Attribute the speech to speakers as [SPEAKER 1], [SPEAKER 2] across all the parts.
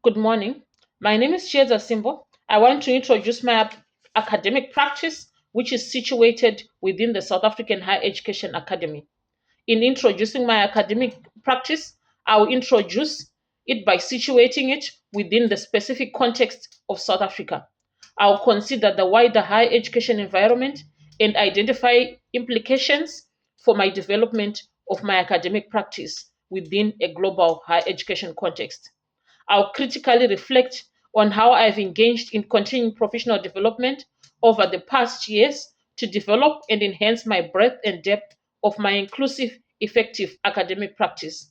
[SPEAKER 1] Good morning. My name is Chieza Simbo. I want to introduce my academic practice, which is situated within the South African Higher Education Academy. In introducing my academic practice, I will introduce it by situating it within the specific context of South Africa. I will consider the wider higher education environment and identify implications for my development of my academic practice within a global higher education context. I'll critically reflect on how I've engaged in continuing professional development over the past years to develop and enhance my breadth and depth of my inclusive, effective academic practice.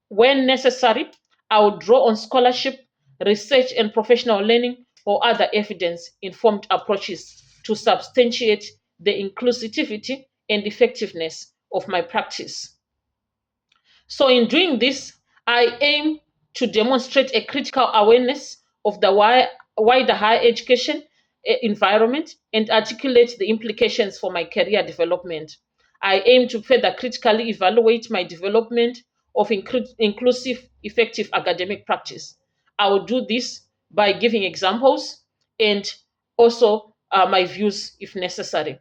[SPEAKER 1] When necessary, I will draw on scholarship, research, and professional learning or other evidence informed approaches to substantiate the inclusivity and effectiveness of my practice. So, in doing this, I aim to demonstrate a critical awareness of the wider higher education environment and articulate the implications for my career development. I aim to further critically evaluate my development of inclusive, effective academic practice. I will do this by giving examples and also my views if necessary.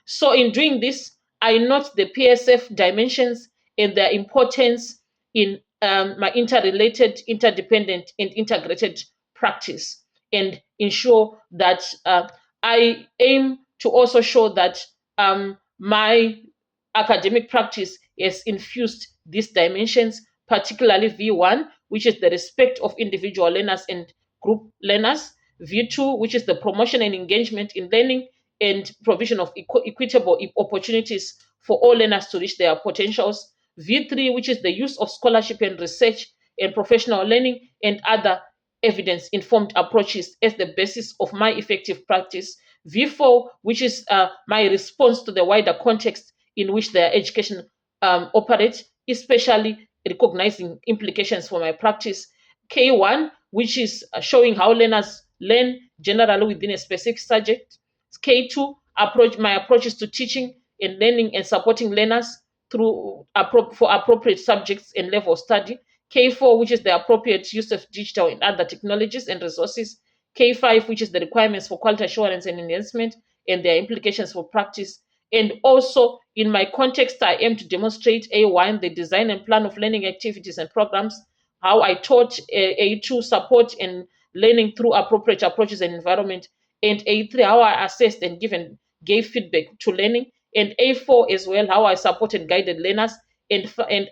[SPEAKER 1] So, in doing this, I note the PSF dimensions and their importance in my interrelated, interdependent, and integrated practice, and ensure that I aim to also show that my academic practice has infused these dimensions, particularly V1, which is the respect of individual learners and group learners, V2, which is the promotion and engagement in learning and provision of equitable opportunities for all learners to reach their potentials, V3, which is the use of scholarship and research and professional learning and other evidence informed approaches as the basis of my effective practice, V4, which is my response to the wider context in which their education operates, especially recognizing implications for my practice, K1, which is showing how learners learn generally within a specific subject, K2, my approaches to teaching and learning and supporting learners through for appropriate subjects and level of study. K4, which is the appropriate use of digital and other technologies and resources. K5, which is the requirements for quality assurance and enhancement and their implications for practice. And also, in my context, I aim to demonstrate A1, the design and plan of learning activities and programs, how I taught A2, support and learning through appropriate approaches and environment, and A3, how I assessed and gave feedback to learning, and A4 as well, how I supported guided learners, and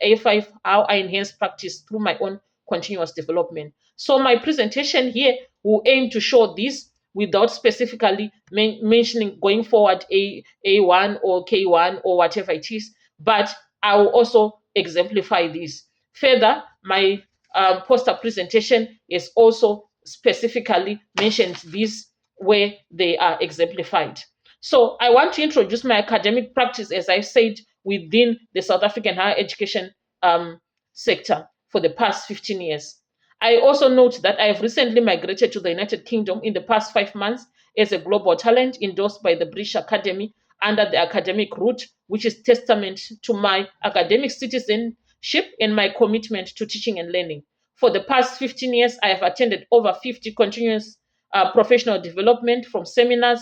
[SPEAKER 1] A5, how I enhanced practice through my own continuous development. So my presentation here will aim to show this without specifically mentioning going forward A1 or K1 or whatever it is, but I will also exemplify this. Further, my poster presentation is also specifically mentioned these where they are exemplified. So I want to introduce my academic practice, as I said, within the South African higher education sector for the past 15 years. I also note that I have recently migrated to the United Kingdom in the past 5 months as a global talent endorsed by the British Academy under the academic route, which is testament to my academic citizenship and my commitment to teaching and learning. For the past 15 years, I have attended over 50 continuous professional development from seminars,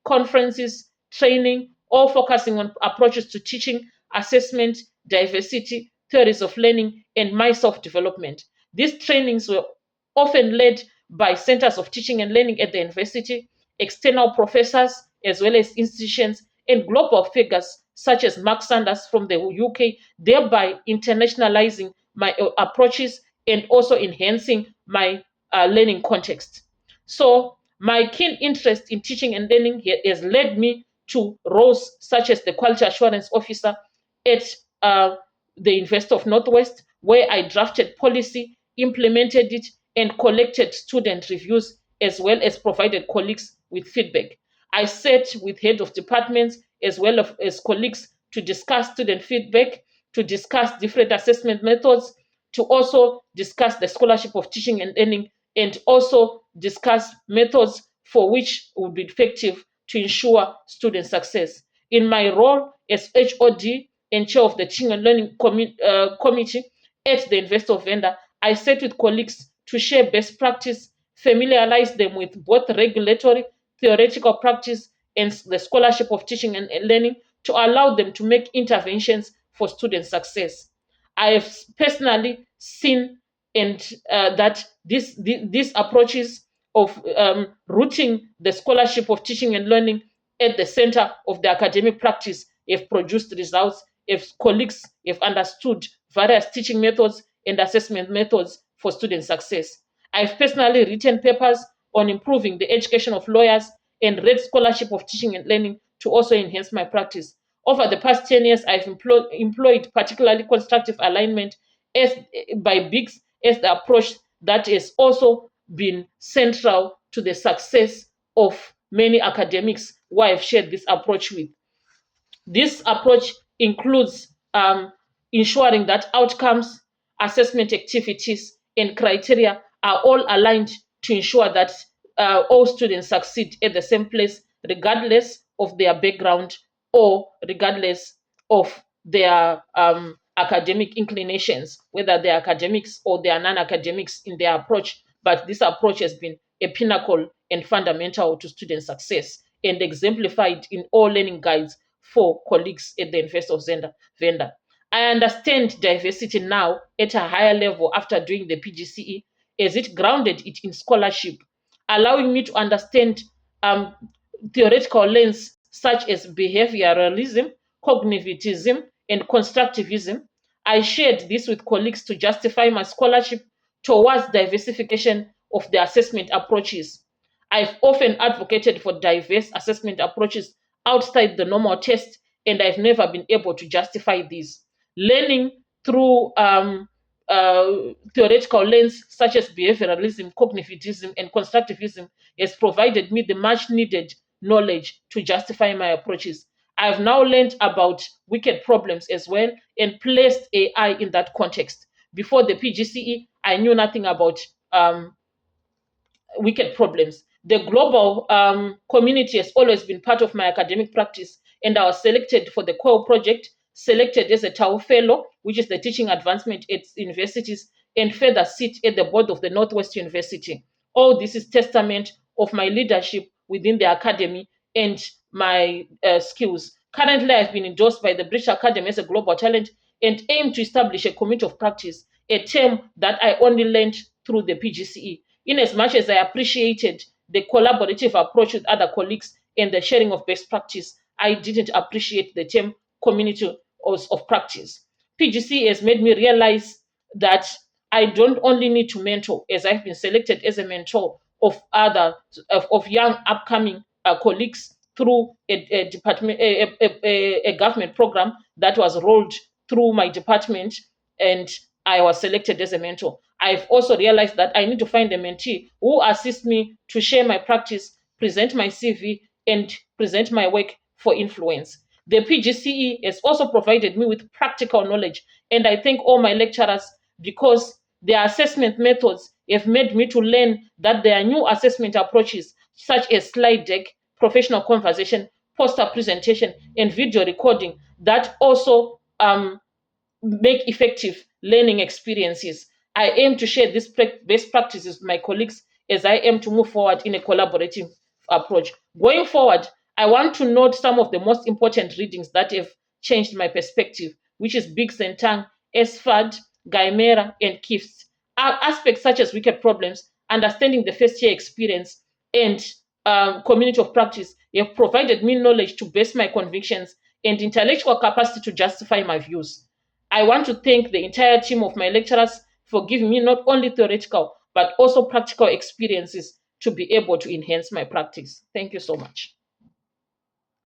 [SPEAKER 1] conferences, training, all focusing on approaches to teaching, assessment, diversity, theories of learning, and my self development. These trainings were often led by centers of teaching and learning at the university, external professors, as well as institutions, and global figures such as Mark Sanders from the UK, thereby internationalizing my approaches and also enhancing my learning context. So, my keen interest in teaching and learning has led me to roles such as the quality assurance officer at the University of Northwest, where I drafted policy, implemented it, and collected student reviews, as well as provided colleagues with feedback. I sat with head of departments as well as colleagues to discuss student feedback, to discuss different assessment methods, to also discuss the scholarship of teaching and learning, and also discuss methods for which would be effective to ensure student success. In my role as HOD and chair of the Teaching and Learning Committee at the University of Venda, I sat with colleagues to share best practice, familiarize them with both regulatory, theoretical practice, and the scholarship of teaching and learning to allow them to make interventions for student success. I have personally seen and that these approaches of rooting the scholarship of teaching and learning at the center of the academic practice have produced results if colleagues have understood various teaching methods and assessment methods for student success. I've personally written papers on improving the education of lawyers and read scholarship of teaching and learning to also enhance my practice. Over the past 10 years, I've employed particularly constructive alignment as, by BIGS as the approach that has also been central to the success of many academics who I've shared this approach with. This approach includes ensuring that outcomes, assessment activities, and criteria are all aligned to ensure that all students succeed at the same place, regardless of their background or regardless of their academic inclinations, whether they're academics or they are non academics in their approach. But this approach has been a pinnacle and fundamental to student success and exemplified in all learning guides for colleagues at the University of Venda. I understand diversity now at a higher level after doing the PGCE, as it grounded it in scholarship, allowing me to understand um, theoretical lens such as behavioralism, cognitivism, and constructivism. I shared this with colleagues to justify my scholarship towards diversification of the assessment approaches. I've often advocated for diverse assessment approaches outside the normal test, and I've never been able to justify these. Learning through theoretical lens such as behavioralism, cognitivism, and constructivism has provided me the much needed knowledge to justify my approaches. I've now learned about wicked problems as well and placed AI in that context. Before the PGCE, I knew nothing about wicked problems. The global community has always been part of my academic practice, and I was selected for the COIL project, selected as a TAU Fellow, which is the teaching advancement at universities, and further sit at the board of the Northwest University. All this is testament of my leadership within the academy and my skills. Currently, I've been endorsed by the British Academy as a global talent and aim to establish a community of practice, a term that I only learned through the PGCE. In as much as I appreciated the collaborative approach with other colleagues and the sharing of best practice, I didn't appreciate the term community of practice. PGC has made me realize that I don't only need to mentor, as I've been selected as a mentor of of young upcoming colleagues through a department, a government program that was rolled through my department, and I was selected as a mentor. I've also realized that I need to find a mentee who assists me to share my practice, present my CV, and present my work for influence. The PGCE has also provided me with practical knowledge, and I thank all my lecturers because their assessment methods have made me to learn that there are new assessment approaches such as slide deck, professional conversation, poster presentation, and video recording that also make effective learning experiences. I aim to share these best practices with my colleagues as I aim to move forward in a collaborative approach. Going forward, I want to note some of the most important readings that have changed my perspective, which is Biggs and Tang, SFAD, Gaimera, and KIFS. Aspects such as wicked problems, understanding the first year experience, and community of practice have provided me knowledge to base my convictions and intellectual capacity to justify my views. I want to thank the entire team of my lecturers for giving me not only theoretical but also practical experiences to be able to enhance my practice. Thank you so much.